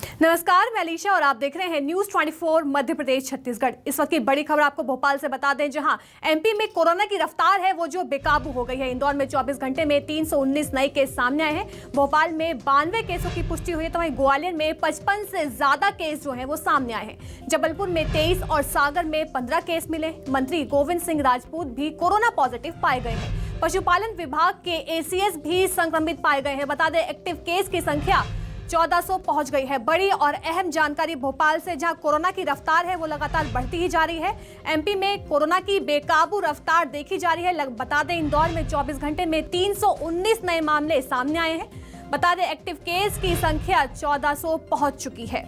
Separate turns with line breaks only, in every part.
नमस्कार, मैं अलीशा और आप देख रहे हैं न्यूज 24 मध्य प्रदेश छत्तीसगढ़। इस वक्त की बड़ी खबर आपको भोपाल से बता दें, जहां एमपी में कोरोना की रफ्तार है वो जो बेकाबू हो गई है। इंदौर में 24 घंटे में 319 नए केस सामने आए हैं। भोपाल में 92 केसों की पुष्टि हुई है, तो वहीं ग्वालियर में 55 से ज्यादा केस जो है वो सामने आए हैं। जबलपुर में 23 और सागर में 15 केस मिले। मंत्री गोविंद सिंह राजपूत भी कोरोना पॉजिटिव पाए गए हैं। पशुपालन विभाग के एसीएस भी संक्रमित पाए गए हैं। बता दें, एक्टिव केस की संख्या 1400 पहुंच गई है। बड़ी और अहम जानकारी भोपाल से, जहां कोरोना की रफ्तार है वो लगातार बढ़ती ही जा रही है। एमपी में कोरोना की बेकाबू रफ्तार देखी जा रही है। बता दें, इंदौर में 24 घंटे में 319 नए मामले सामने आए हैं। बता दें, एक्टिव केस की संख्या 1400 पहुंच चुकी है।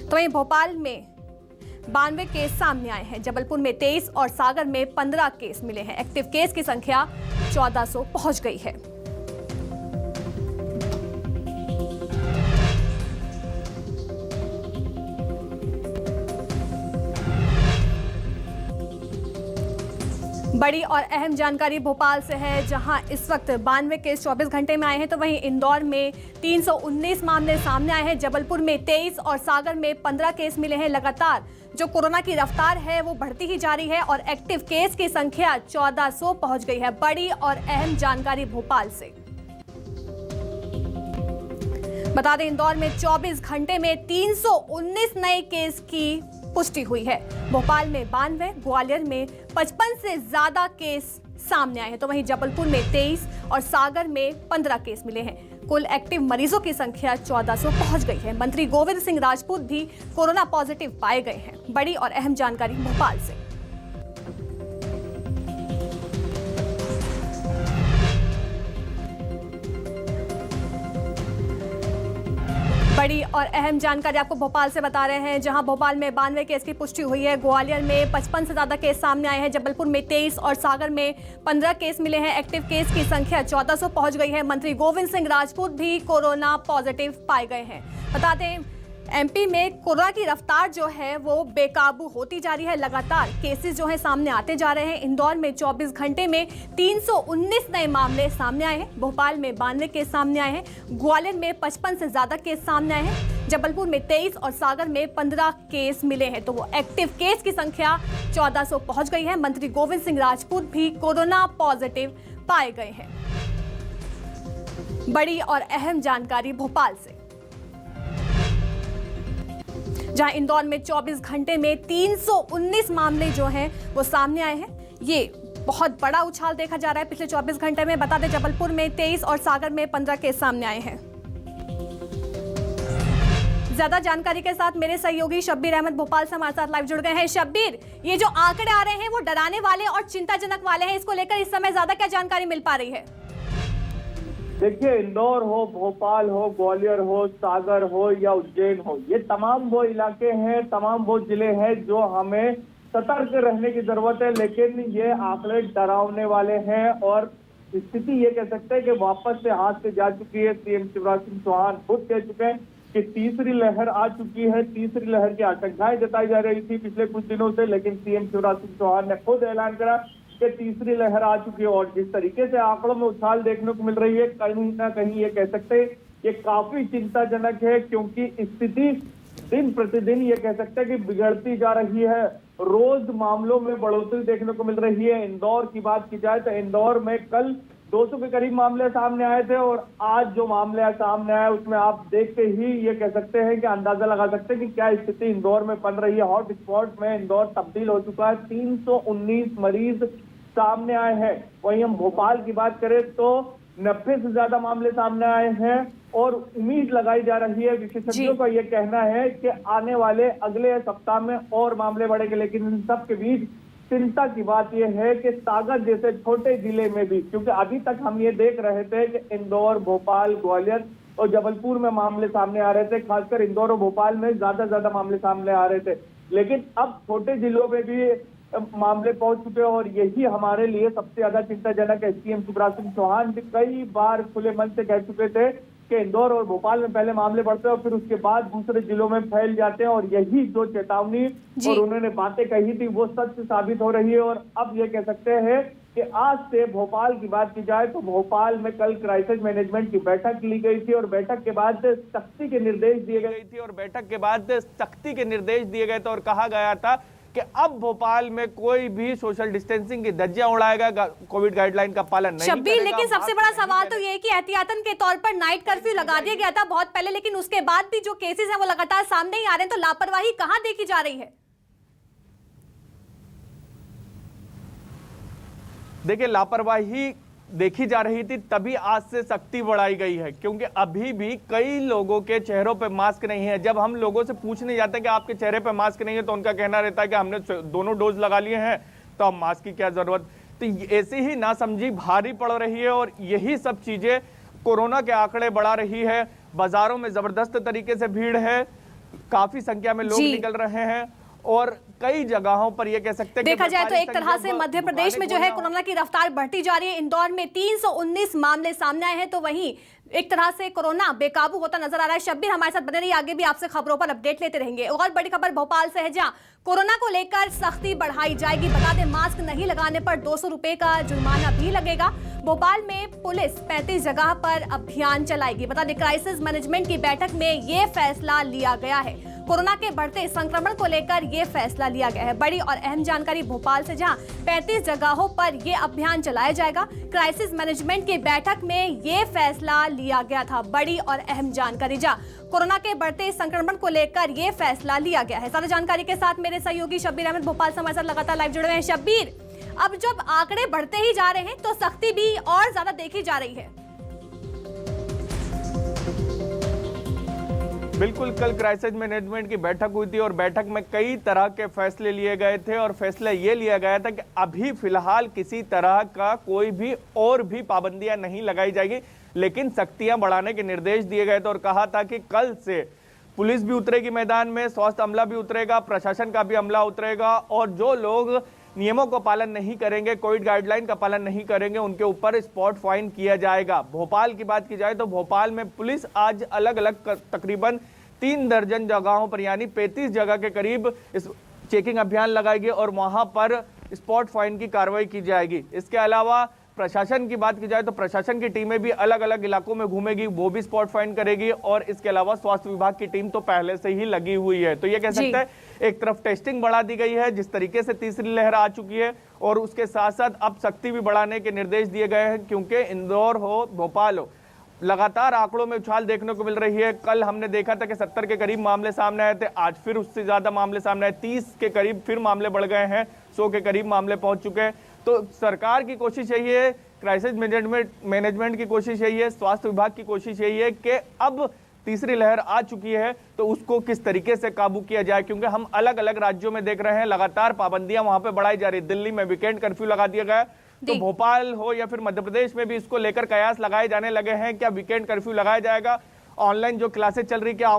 तो वहीं भोपाल में 92 केस सामने आए हैं। जबलपुर में 23 और सागर में 15 केस मिले हैं। एक्टिव केस की संख्या 1400 पहुंच गई है। बड़ी और अहम जानकारी भोपाल से है, जहां इस वक्त 92 केस 24 घंटे में आए हैं। तो वहीं इंदौर में 319 मामले सामने आए हैं। जबलपुर में 23 और सागर में 15 केस मिले हैं। लगातार जो कोरोना की रफ्तार है वो बढ़ती ही जा रही है और एक्टिव केस की संख्या 1400 पहुंच गई है। बड़ी और अहम जानकारी भोपाल से। बता दें, इंदौर में 24 घंटे में 319 नए केस की पुष्टि हुई है। भोपाल में 92, ग्वालियर में 55 से ज्यादा केस सामने आए हैं। तो वहीं जबलपुर में 23 और सागर में 15 केस मिले हैं। कुल एक्टिव मरीजों की संख्या 1400 पहुंच गई है। मंत्री गोविंद सिंह राजपूत भी कोरोना पॉजिटिव पाए गए हैं। बड़ी और अहम जानकारी भोपाल से। बड़ी और अहम जानकारी आपको भोपाल से बता रहे हैं, जहां भोपाल में 92 केस की पुष्टि हुई है। ग्वालियर में 55 से ज्यादा केस सामने आए हैं। जबलपुर में 23 और सागर में 15 केस मिले हैं। एक्टिव केस की संख्या 1400 पहुंच गई है। मंत्री गोविंद सिंह राजपूत भी कोरोना पॉजिटिव पाए गए हैं। बता दें, एमपी में कोरोना की रफ्तार जो है वो बेकाबू होती जा रही है। लगातार केसेस जो है सामने आते जा रहे हैं। इंदौर में 24 घंटे में 319 नए मामले सामने आए हैं। भोपाल में 92 केस सामने आए हैं। ग्वालियर में 55 से ज्यादा केस सामने आए हैं। जबलपुर में 23 और सागर में 15 केस मिले हैं। तो वो एक्टिव केस की संख्या 1400 पहुंच गई है। मंत्री गोविंद सिंह राजपूत भी कोरोना पॉजिटिव पाए गए हैं। बड़ी और अहम जानकारी भोपाल से, जहां इंदौर में 24 घंटे में 319 मामले जो हैं वो सामने आए हैं। ये बहुत बड़ा उछाल देखा जा रहा है पिछले 24 घंटे में। बता दें, जबलपुर में 23 और सागर में 15 केस सामने आए हैं। ज्यादा जानकारी के साथ मेरे सहयोगी शब्बीर अहमद भोपाल से हमारे साथ लाइव जुड़ गए हैं। शब्बीर, ये जो आंकड़े आ रहे हैं वो डराने वाले और चिंताजनक वाले हैं। इसको लेकर इस समय ज्यादा क्या जानकारी मिल पा रही है?
देखिए, इंदौर हो, भोपाल हो, ग्वालियर हो, सागर हो या उज्जैन हो, ये तमाम वो इलाके हैं, तमाम वो जिले हैं जो हमें सतर्क रहने की जरूरत है। लेकिन ये आंकड़े डरावने वाले हैं और स्थिति ये कह सकते हैं कि वापस से हाथ से जा चुकी है। सीएम शिवराज सिंह चौहान खुद कह चुके हैं कि तीसरी लहर आ चुकी है। तीसरी लहर की आशंकाएं जताई जा रही थी पिछले कुछ दिनों से, लेकिन सीएम शिवराज सिंह चौहान ने खुद ऐलान करा कि तीसरी लहर आ चुकी है। और जिस तरीके से आंकड़ों में उछाल देखने को मिल रही है, कहीं ना कहीं ये कह सकते हैं ये काफी चिंताजनक है, क्योंकि स्थिति दिन प्रतिदिन ये कह सकते हैं कि बिगड़ती जा रही है। रोज मामलों में बढ़ोतरी देखने को मिल रही है। इंदौर की बात की जाए तो इंदौर में कल 200 के करीब मामले सामने आए थे और आज जो मामले सामने आए उसमें आप देखते ही ये कह सकते हैं कि अंदाजा लगा सकते हैं कि क्या स्थिति इंदौर में बन रही है। हॉट स्पॉट में इंदौर तब्दील हो चुका है। 319 मरीज सामने आए हैं। वहीं हम भोपाल की बात करें तो 90 से ज्यादा मामले सामने आए हैं और उम्मीद लगाई जा रही है, विशेषज्ञों का यह कहना है कि आने वाले अगले सप्ताह में और मामले बढ़ेंगे। लेकिन इन सब के बीच चिंता की बात यह है कि सागर जैसे छोटे जिले में भी, क्योंकि अभी तक हम ये देख रहे थे कि इंदौर, भोपाल, ग्वालियर और जबलपुर में मामले सामने आ रहे थे। खासकर इंदौर और भोपाल में ज्यादा मामले सामने आ रहे थे, लेकिन अब छोटे जिलों में भी मामले पहुंच चुके हैं और यही हमारे लिए सबसे ज्यादा चिंताजनक है। सीएम शिवराज सिंह चौहान भी कई बार खुले मन से कह चुके थे कि इंदौर और भोपाल में पहले मामले बढ़ते हैं और फिर उसके बाद दूसरे जिलों में फैल जाते हैं। और यही जो चेतावनी और उन्होंने बातें कही थी वो सच साबित हो रही है। और अब ये कह सकते हैं कि आज से भोपाल की बात की जाए तो भोपाल में कल क्राइसिस मैनेजमेंट की बैठक ली गई थी और बैठक के बाद सख्ती के निर्देश दिए गए थे और कहा गया था कि अब भोपाल में कोई भी सोशल डिस्टेंसिंग की धज्जियां उड़ाएगा, कोविड गाइडलाइन का पालन नहीं
शब्बीर,
करेगा।
लेकिन सबसे बड़ा सवाल तो ये है कि एहतियातन के तौर पर नाइट कर्फ्यू लगा दिया गया था बहुत पहले, लेकिन उसके बाद भी जो केसेस हैं वो लगातार सामने ही आ रहे हैं, तो लापरवाही कहां देखी जा रही है?
देखिए, लापरवाही देखी जा रही थी तभी आज से सख्ती बढ़ाई गई है, क्योंकि अभी भी कई लोगों के चेहरों पे मास्क नहीं है। जब हम लोगों से पूछने जाते हैं कि आपके चेहरे पे मास्क नहीं है, तो उनका कहना रहता है कि हमने दोनों डोज लगा लिए हैं, तो अब मास्क की क्या जरूरत। तो ऐसी ही नासमझी भारी पड़ रही है और यही सब चीजें कोरोना के आंकड़े बढ़ा रही है। बाजारों में जबरदस्त तरीके से भीड़ है, काफी संख्या में लोग निकल रहे हैं और कई जगहों पर ये कह सकते हैं
देखा जाए तो एक तरह से मध्य प्रदेश में जो है कोरोना की रफ्तार बढ़ती जा रही है। इंदौर में 319 मामले सामने आए हैं, तो वहीं एक तरह से कोरोना बेकाबू होता नजर आ रहा है। शब्बीर हमारे साथ बने रहिए, आगे भी आपसे खबरों पर अपडेट लेते रहेंगे। और बड़ी खबर भोपाल से है, जहां कोरोना को लेकर सख्ती बढ़ाई जाएगी। बता दें, मास्क नहीं लगाने पर 200 रुपए का जुर्माना भी लगेगा। भोपाल में पुलिस 35 जगह पर अभियान चलाएगी। बता दें, क्राइसिस मैनेजमेंट की बैठक में यह फैसला लिया गया है। कोरोना के बढ़ते संक्रमण को लेकर यह फैसला लिया गया है। बड़ी और अहम जानकारी भोपाल से, जहां 35 जगहों पर यह अभियान चलाया जाएगा। क्राइसिस मैनेजमेंट की बैठक में यह फैसला लिया गया था। बड़ी और अहम जानकारी, जहां कोरोना के बढ़ते संक्रमण को लेकर यह फैसला लिया गया है। सारी जानकारी के साथ मेरे सहयोगी शब्बीर अहमद भोपाल से हमारे साथ लगातार लाइव जुड़े हुए हैं। शब्बीर, अब जब आंकड़े बढ़ते ही जा रहे हैं तो सख्ती भी और ज्यादा देखी जा रही है।
बिल्कुल, कल क्राइसिस मैनेजमेंट की बैठक हुई थी और बैठक में कई तरह के फैसले लिए गए थे और फैसला ये लिया गया था कि अभी फिलहाल किसी तरह का कोई भी और भी पाबंदियां नहीं लगाई जाएगी, लेकिन सख्तियां बढ़ाने के निर्देश दिए गए थे और कहा था कि कल से पुलिस भी उतरेगी मैदान में, स्वास्थ्य अमला भी उतरेगा, प्रशासन का भी अमला उतरेगा और जो लोग नियमों का पालन नहीं करेंगे, कोविड गाइडलाइन का पालन नहीं करेंगे, उनके ऊपर स्पॉट फाइन किया जाएगा। भोपाल की बात की जाए तो भोपाल में पुलिस आज अलग अलग तकरीबन 3 दर्जन जगहों पर यानी 35 जगह के करीब इस चेकिंग अभियान लगाएगी और वहां पर स्पॉट फाइन की कार्रवाई की जाएगी। इसके अलावा प्रशासन की बात की जाए तो प्रशासन की टीमें भी अलग अलग इलाकों में घूमेगी, वो भी स्पॉट फाइन करेगी और इसके अलावा स्वास्थ्य विभाग की टीम तो पहले से ही लगी हुई है। तो ये कह सकते हैं एक तरफ टेस्टिंग बढ़ा दी गई है, जिस तरीके से तीसरी लहर आ चुकी है, और उसके साथ साथ अब सख्ती भी बढ़ाने के निर्देश दिए गए हैं, क्योंकि इंदौर हो, भोपाल हो, लगातार आंकड़ों में उछाल देखने को मिल रही है। कल हमने देखा था कि 70 के करीब मामले सामने आए थे, आज फिर उससे ज्यादा मामले सामने आए, 30 के करीब फिर मामले बढ़ गए हैं, 100 के करीब मामले पहुंच चुके हैं। तो सरकार की कोशिश यही है, क्राइसिस मैनेजमेंट की कोशिश यही है, स्वास्थ्य विभाग की कोशिश यही है कि अब तीसरी लहर आ चुकी है तो उसको किस तरीके से काबू किया जाए, क्योंकि हम अलग अलग राज्यों में देख रहे हैं लगातार पाबंदियां वहां पे बढ़ाई जा रही है। दिल्ली में वीकेंड कर्फ्यू लगा दिया गया, तो भोपाल हो या फिर मध्य प्रदेश में भी इसको लेकर कयास लगाए जाने लगे हैं। क्या वीकेंड कर्फ्यू लगाया जाएगा? ऑनलाइन जो क्लासेस चल रही है, क्या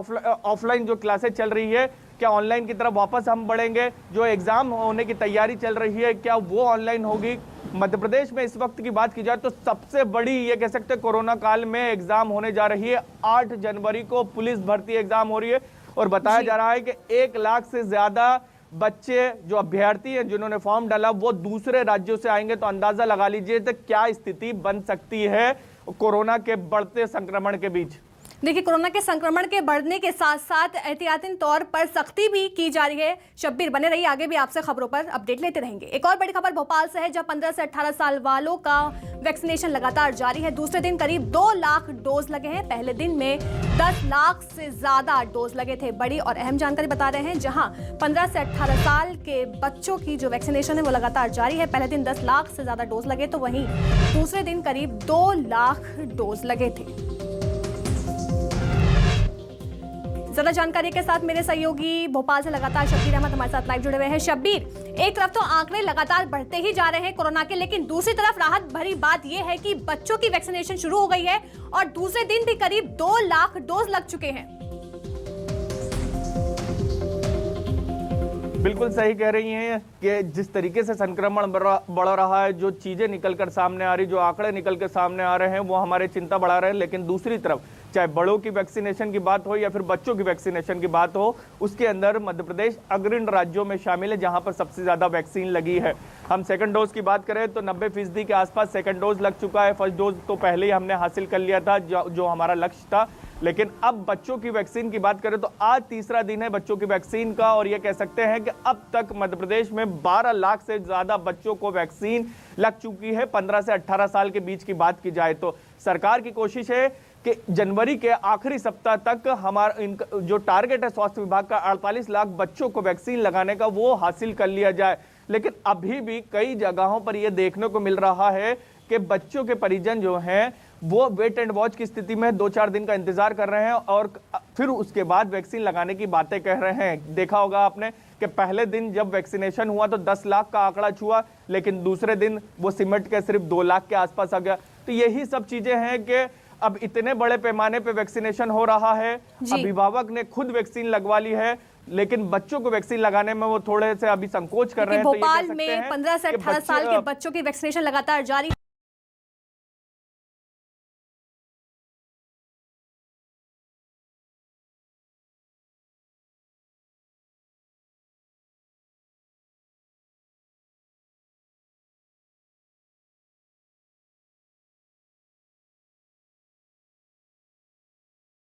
ऑफलाइन जो क्लासेस चल रही है, क्या ऑनलाइन की तरफ वापस हम बढ़ेंगे? जो एग्जाम होने की तैयारी चल रही है, क्या वो ऑनलाइन होगी? मध्य प्रदेश में इस वक्त की बात की जाए तो सबसे बड़ी ये कह सकते हैं कोरोना काल में एग्जाम होने जा रही है। 8 जनवरी को पुलिस भर्ती एग्जाम हो रही है और बताया जा रहा है कि 1 लाख से ज्यादा बच्चे जो अभ्यर्थी हैं जिन्होंने फॉर्म डाला वो दूसरे राज्यों से आएंगे। तो अंदाजा लगा लीजिए तो क्या स्थिति बन सकती है कोरोना के बढ़ते संक्रमण के बीच।
देखिए, कोरोना के संक्रमण के बढ़ने के साथ साथ एहतियाती तौर पर सख्ती भी की जा रही है। शब्बीर, बने रहिए, आगे भी आपसे खबरों पर अपडेट लेते रहेंगे। एक और बड़ी खबर भोपाल से है, जहां 15 से 18 साल वालों का वैक्सीनेशन लगातार जारी है। दूसरे दिन करीब 2 लाख डोज लगे हैं, पहले दिन में 10 लाख से ज्यादा डोज लगे थे। बड़ी और अहम जानकारी बता रहे हैं, जहां 15 से 18 साल के बच्चों की जो वैक्सीनेशन है वो लगातार जारी है। पहले दिन 10 लाख से ज्यादा डोज लगे, तो वहीं दूसरे दिन करीब 2 लाख डोज लगे थे। ज्यादा जानकारी के साथ मेरे सहयोगी भोपाल से लगातार शब्बीर अहमद हमारे साथ लाइव जुड़े हुए हैं। शब्बीर, एक तरफ तो आंकड़े लगातार बढ़ते ही जा रहे हैं कोरोना के, लेकिन दूसरी तरफ राहत भरी बात यह है कि बच्चों की वैक्सीनेशन शुरू हो गई है और दूसरे दिन भी करीब 2 लाख डोज लग चुके हैं।
बिल्कुल सही कह रही हैं कि जिस तरीके से संक्रमण बढ़ रहा है, जो चीजें निकलकर सामने आ रही, जो आंकड़े निकल कर सामने आ रहे हैं, वो हमारे चिंता बढ़ा रहे हैं। लेकिन दूसरी तरफ
चाहे बड़ों की वैक्सीनेशन की बात हो या फिर बच्चों की वैक्सीनेशन की बात हो, उसके अंदर मध्य प्रदेश अग्रणी राज्यों में शामिल है जहां पर सबसे ज्यादा वैक्सीन लगी है। हम सेकंड डोज की बात करें तो 90% के आसपास सेकंड डोज लग चुका है। फर्स्ट डोज तो पहले ही हमने हासिल कर लिया था जो हमारा लक्ष्य था। लेकिन अब बच्चों की वैक्सीन की बात करें तो आज तीसरा दिन है बच्चों की वैक्सीन का, और ये कह सकते हैं कि अब तक मध्य प्रदेश में 12 लाख से ज्यादा बच्चों को वैक्सीन लग चुकी है। 15 से 18 साल के बीच की बात की जाए तो सरकार की कोशिश है कि जनवरी के आखिरी सप्ताह तक हमारा जो टारगेट है स्वास्थ्य विभाग का 48 लाख बच्चों को वैक्सीन लगाने का, वो हासिल कर लिया जाए। लेकिन अभी भी कई जगहों पर यह देखने को मिल रहा है कि बच्चों के परिजन जो हैं वो वेट एंड वॉच की स्थिति में 2-4 दिन का इंतजार कर रहे हैं और फिर उसके बाद वैक्सीन लगाने की बातें कह रहे हैं। देखा होगा आपने कि पहले दिन जब वैक्सीनेशन हुआ तो 10 लाख का आंकड़ा छुआ, लेकिन दूसरे दिन वो सिमट के सिर्फ 2 लाख के आसपास आ गया। तो यही सब चीजें हैं कि अब इतने बड़े पैमाने पे वैक्सीनेशन हो रहा है, अभिभावक ने खुद वैक्सीन लगवा ली है, लेकिन बच्चों को वैक्सीन लगाने में वो थोड़े से अभी संकोच कर रहे हैं।
भोपाल में 15 से 18 साल के बच्चों की वैक्सीनेशन लगातार जारी